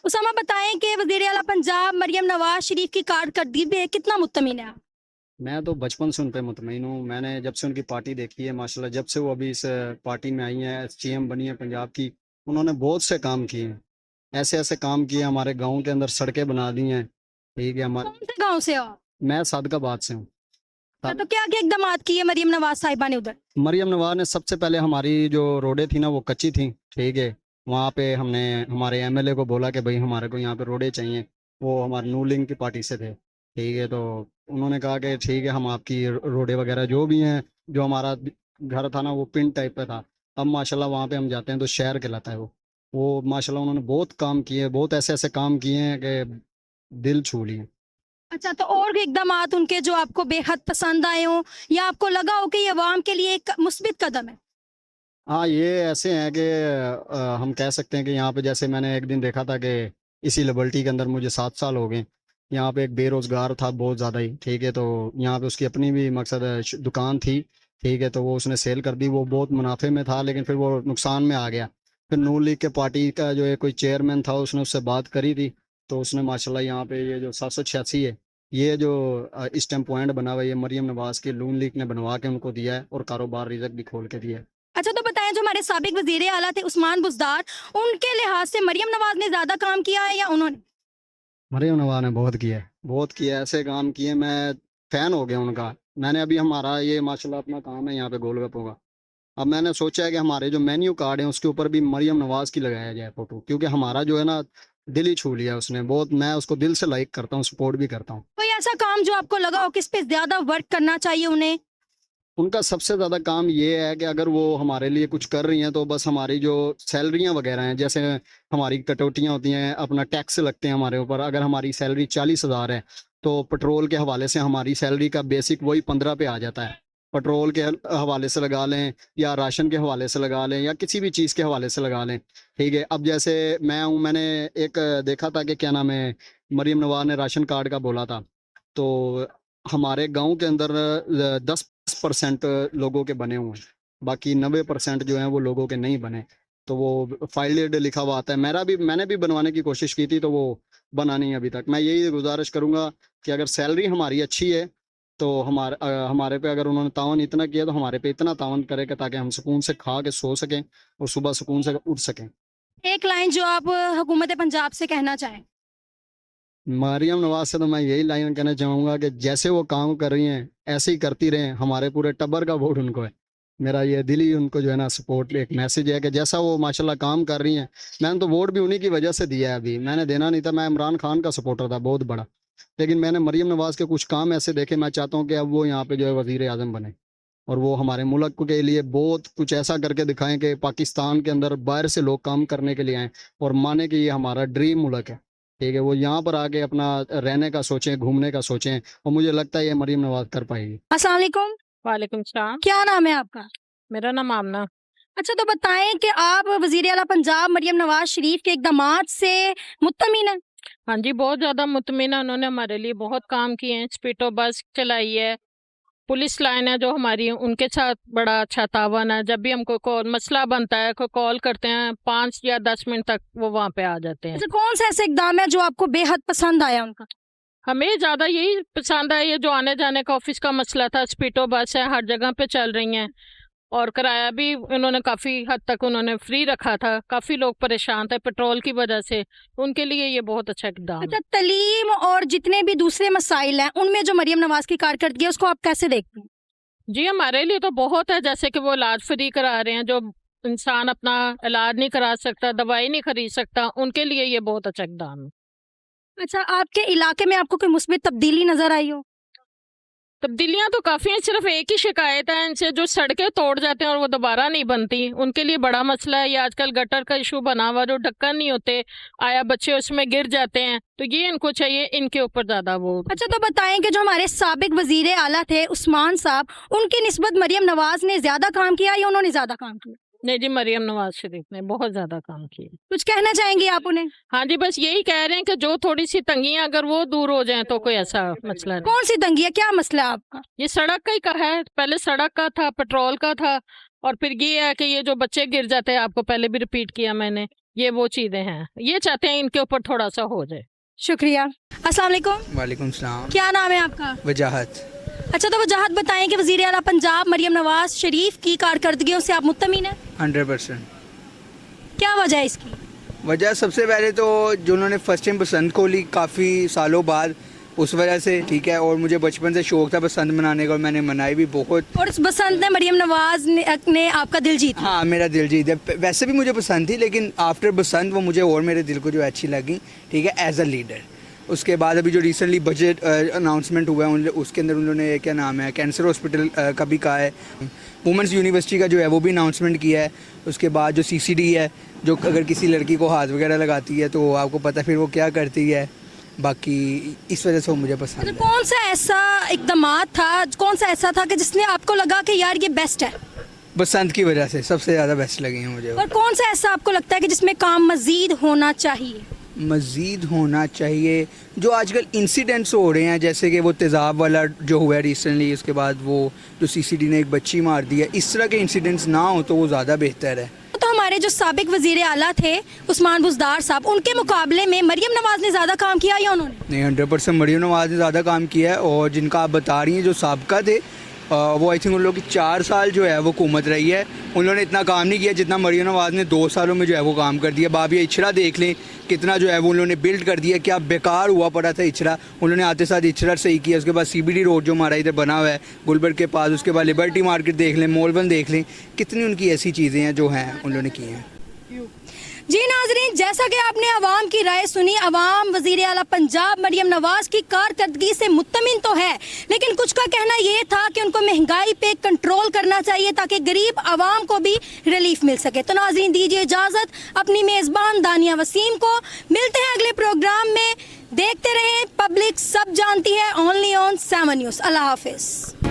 उसामा बताएं कि वज़ीर आला पंजाब मरियम नवाज शरीफ की कारकर्दगी पे कितना मुत्तमिन है आप? मैं तो बचपन से उन पे मुतमईन हूँ। मैंने जब से उनकी पार्टी देखी है माशाल्लाह, जब से वो अभी इस पार्टी में आई हैं, CM बनी है पंजाब की, उन्होंने बहुत से काम किए हैं। ऐसे ऐसे काम किए, हमारे गांव के अंदर सड़कें बना दी हैं। ठीक है, हमारे कौन से गांव से हो आप? मैं सादकाबाद से हूँ। तो क्या क्या इकदाम किए मरियम नवाज साहिबा ने उधर? मरियम नवाज ने सबसे पहले हमारी जो रोडें थी ना वो कच्ची थी। ठीक है, वहाँ पे हमने हमारे MLA को बोला कि भाई हमारे को यहाँ पे रोडें चाहिए। वो हमारे नू लिंक की पार्टी से थे। ठीक है, तो उन्होंने कहा कि ठीक है हम आपकी रोडें वगैरह जो भी हैं, जो हमारा घर था ना वो पिंड टाइप पे था, अब माशाल्लाह वहाँ पे हम जाते हैं तो शहर कहलाता है वो माशाल्लाह उन्होंने बहुत काम किए, बहुत ऐसे ऐसे काम किए हैं कि दिल छू लिए। अच्छा, तो और भी इकदाम उनके जो आपको बेहद पसंद आए हो या आपको लगा हो कि ये अवाम के लिए एक मुस्बित कदम है? हाँ, ये ऐसे हैं कि हम कह सकते हैं कि यहाँ पे जैसे मैंने एक दिन देखा था कि इसी लिबर्टी के अंदर मुझे 7 साल हो गए, यहाँ पे एक बेरोज़गार था बहुत ज़्यादा ही। ठीक है, तो यहाँ पे उसकी अपनी भी मकसद दुकान थी। ठीक है, तो वो उसने सेल कर दी, वो बहुत मुनाफे में था लेकिन फिर वो नुकसान में आ गया। फिर नून लीग के पार्टी का जो है कोई चेयरमैन था, उसने उससे बात करी थी, तो उसने माशाल्लाह यहाँ पे ये जो 786 है, ये जो स्टैम्प पॉइंट बना हुआ है, ये मरियम नवाज़ की नून लीग ने बनवा के उनको दिया है और कारोबार रिज़क भी खोल के दिया है। अच्छा, तो बताएं जो हमारे साबिक वजीर आला थे उस्मान बुज़दार, उनके लिहाज से मरियम नवाज ने ज्यादा काम किया है या उन्होंने? मरियम नवाज ने बहुत किया है, बहुत किया है, ऐसे काम किए, मैं फ़ैन हो गया उनका। मैंने अभी हमारा ये माशाल्लाह अपना काम है यहाँ पे गोलगप्पों का, अब मैंने सोचा है कि हमारे जो मेन्यू कार्ड है उसके ऊपर भी मरियम नवाज की लगाया जाए फ़ोटो, क्योंकि हमारा जो है ना दिल ही छू लिया उसने बहुत। मैं उसको दिल से लाइक करता हूँ, सपोर्ट भी करता हूँ। कोई ऐसा काम जो आपको लगा हो किस पे ज्यादा वर्क करना चाहिए उन्हें? उनका सबसे ज़्यादा काम ये है कि अगर वो हमारे लिए कुछ कर रही हैं तो बस हमारी जो सैलरियाँ वगैरह हैं, जैसे हमारी कटौतियाँ होती हैं, अपना टैक्स लगते हैं हमारे ऊपर, अगर हमारी सैलरी 40,000 है तो पेट्रोल के हवाले से हमारी सैलरी का बेसिक वही 15 पे आ जाता है। पेट्रोल के हवाले से लगा लें या राशन के हवाले से लगा लें या किसी भी चीज़ के हवाले से लगा लें। ठीक है, अब जैसे मैं हूँ, मैंने एक देखा था कि क्या नाम है, मरियम नवाज ने राशन कार्ड का बोला था, तो हमारे गांव के अंदर 10% लोगों के बने हुए हैं, बाकी 90% जो हैं वो लोगों के नहीं बने। तो वो फाइल्ड लिखा हुआ आता है, मैंने भी बनवाने की कोशिश की थी, तो वो बना नहीं अभी तक। मैं यही गुजारिश करूंगा कि अगर सैलरी हमारी अच्छी है तो हमारे पे अगर उन्होंने तावन इतना किया तो हमारे पे इतना तावन करे कि ताकि हम सुकून से खा के सो सकें और सुबह सुकून से उठ सकें। एक लाइन जो आप हुकूमत पंजाब से कहना चाहें? मरियम नवाज से तो मैं यही लाइन कहना चाहूँगा कि जैसे वो काम कर रही हैं ऐसे ही करती रहें, हमारे पूरे टब्बर का वोट उनको है। मेरा ये दिली उनको जो है ना सपोर्ट एक मैसेज है कि जैसा वो माशाल्लाह काम कर रही हैं। मैंने तो वोट भी उन्हीं की वजह से दिया है, अभी मैंने देना नहीं था, मैं इमरान खान का सपोर्टर था बहुत बड़ा, लेकिन मैंने मरीम नवाज़ के कुछ काम ऐसे देखे, मैं चाहता हूँ कि अब वो यहाँ पे जो है वज़ीर आज़म बने और वो हमारे मुल्क के लिए बहुत कुछ ऐसा करके दिखाएं कि पाकिस्तान के अंदर बाहर से लोग काम करने के लिए आएँ और माने कि ये हमारा ड्रीम मुल्क है, ठीक है। वो यहाँ पर आके अपना रहने का सोचें, घूमने का सोचें, और मुझे लगता है ये मरीम नवाज़ कर पाएगी। अस्सलाम वालेकुम। वालेकुम सलाम। क्या नाम है आपका? मेरा नाम आमना। अच्छा, तो बताएं कि आप वज़ीर आला पंजाब मरियम नवाज शरीफ के इक़दामात से मुत्तमिन हैं? हाँ जी, बहुत ज़्यादा मुतमिन है। उन्होंने हमारे लिए बहुत काम किए हैं। स्पीडो बस चलाई है, पुलिस लाइन है जो हमारी है, उनके साथ बड़ा अच्छा तावन है। जब भी हमको कॉल मसला बनता है, कोई कॉल करते हैं 5 या 10 मिनट तक वो वहाँ पे आ जाते हैं। अच्छा, कौन सा ऐसा इक़दाम है जो आपको बेहद पसंद आया उनका? हमें ज़्यादा यही पसंद है, ये जो आने जाने का ऑफिस का मसला था। स्पीडो बस है, हर जगह पे चल रही हैं, और किराया भी उन्होंने काफ़ी हद तक उन्होंने फ्री रखा था। काफ़ी लोग परेशान थे पेट्रोल की वजह से, उनके लिए ये बहुत अच्छा इक़दाम है। अच्छा, तलीम और जितने भी दूसरे मसाइल हैं उनमें जो मरियम नवाज की कारकर्दगी है उसको आप कैसे देखते हैं? जी, हमारे लिए तो बहुत है। जैसे कि वो इलाज फ्री करा रहे हैं, जो इंसान अपना इलाज नहीं करा सकता, दवाई नहीं खरीद सकता, उनके लिए ये बहुत अच्छा इक़दाम है। अच्छा, आपके इलाके में आपको कोई मुस्बित तब्दीली नजर आई हो? तब्दीलियां तो काफ़ी हैं, सिर्फ एक ही शिकायत है इनसे, जो सड़कें तोड़ जाते हैं और वो दोबारा नहीं बनती, उनके लिए बड़ा मसला है। ये आजकल गटर का इशू बना हुआ, जो ढक्कन नहीं होते, आया बच्चे उसमें गिर जाते हैं, तो ये इनको चाहिए इनके ऊपर ज़्यादा वो। अच्छा, तो बताएं कि जो हमारे साबिक वजीर आला थे उस्मान साहब, उनकी निस्बत मरियम नवाज ने ज्यादा काम किया या उन्होंने ज्यादा काम किया? नहीं जी, मरियम नवाज शरीफ ने बहुत ज़्यादा काम किया। कुछ कहना चाहेंगे आप उन्हें? हाँ जी, बस यही कह रहे हैं कि जो थोड़ी सी तंगियां अगर वो दूर हो जाएं तो कोई ऐसा मसला नहीं। कौन सी तंगी है, क्या मसला है आपका? ये सड़क का ही का है, पहले सड़क का था, पेट्रोल का था, और फिर ये है कि ये जो बच्चे गिर जाते हैं, आपको पहले भी रिपीट किया मैंने, ये वो चीज़ें हैं। ये चाहते हैं इनके ऊपर थोड़ा सा हो जाए। शुक्रिया। अस्सलाम वालेकुम। वालेकुम सलाम। क्या नाम है आपका? वजाहत। अच्छा, तो वजाहत बताएं कि वजीर आला पंजाब मरियम नवाज शरीफ की कारकर्दगियों से आप मुत्तमिन हैं? 100%। क्या वजह है इसकी? वजह सबसे पहले तो जो उन्होंने फर्स्ट टाइम बसंत को ली काफ़ी सालों बाद, उस वजह से, ठीक है। और मुझे बचपन से शौक था बसंत मनाने का और मैंने मनाई भी बहुत। और इस बसंत ने मरियम नवाज ने आपका दिल जीता? हाँ, मेरा दिल जीत है। वैसे भी मुझे पसंद थी, लेकिन आफ्टर बसंत वो मुझे और मेरे दिल को जो अच्छी लगी, ठीक है, एज अ लीडर। उसके बाद अभी जो रिसेंटली बजट अनाउंसमेंट हुआ है उसके अंदर उन्होंने क्या नाम है, कैंसर हॉस्पिटल का भी कहा है। वुमेंस यूनिवर्सिटी का जो है वो भी अनाउंसमेंट किया है। उसके बाद जो CCD है, जो अगर किसी लड़की को हाथ वगैरह लगाती है तो आपको पता फिर वो क्या करती है। बाकी इस वजह से वो मुझे पसंद है। कौन सा ऐसा इक़दामात था, कौन सा ऐसा था कि जिसने आपको लगा कि यार ये बेस्ट है? बसंत की वजह से सबसे ज़्यादा बेस्ट लगी है मुझे। और कौन सा ऐसा आपको लगता है कि जिसमें काम मजीद होना चाहिए? मज़ीद होना चाहिए जो आजकल इंसिडेंट्स हो रहे हैं, जैसे कि वो तेज़ाब वाला जो हुआ है रिसेंटली, उसके बाद वो जो CCD ने एक बच्ची मार दी है, इस तरह के इंसिडेंट्स ना हो तो वो ज़्यादा बेहतर है। तो हमारे जो साबिक वजीर आला थे उस्मान बुज़दार साहब, उनके मुकाबले में मरियम नवाज ने ज़्यादा काम किया या उन्होंने? नहीं, 100% मरियम नवाज ने ज़्यादा काम किया है। और जिनका आप बता रही हैं जो साबिका थे, वो आई थिंक उन लोगों की 4 साल जो है वो हुकूमत रही है, उन्होंने इतना काम नहीं किया जितना मरियम नवाज ने 2 सालों में जो है वो काम कर दिया। बाबिया इचरा देख लें, कितना जो है वो उन्होंने बिल्ड कर दिया, क्या बेकार हुआ पड़ा था इचरा, उन्होंने आते साथ इचरा सही किया। उसके बाद CBD रोड जो हमारा इधर बना हुआ है गुलबर्ग के पास, उसके बाद लिबर्टी मार्केट देख लें, मॉल 1 देख लें, कितनी उनकी ऐसी चीज़ें हैं जो हैं उन्होंने की हैं। जी नाजरीन, जैसा कि आपने अवाम की राय सुनी, अवाम वजीर आला पंजाब मरियम नवाज की कारकर्दगी से मुत्तमिन तो है, लेकिन कुछ का कहना ये था कि उनको महंगाई पे कंट्रोल करना चाहिए ताकि गरीब अवाम को भी रिलीफ मिल सके। तो नाजरीन, दीजिए इजाज़त अपनी मेज़बान दानिया वसीम को। मिलते हैं अगले प्रोग्राम में। देखते रहें पब्लिक सब जानती है, ओनली ऑन 7 न्यूज़। अल्लाह हाफिज़।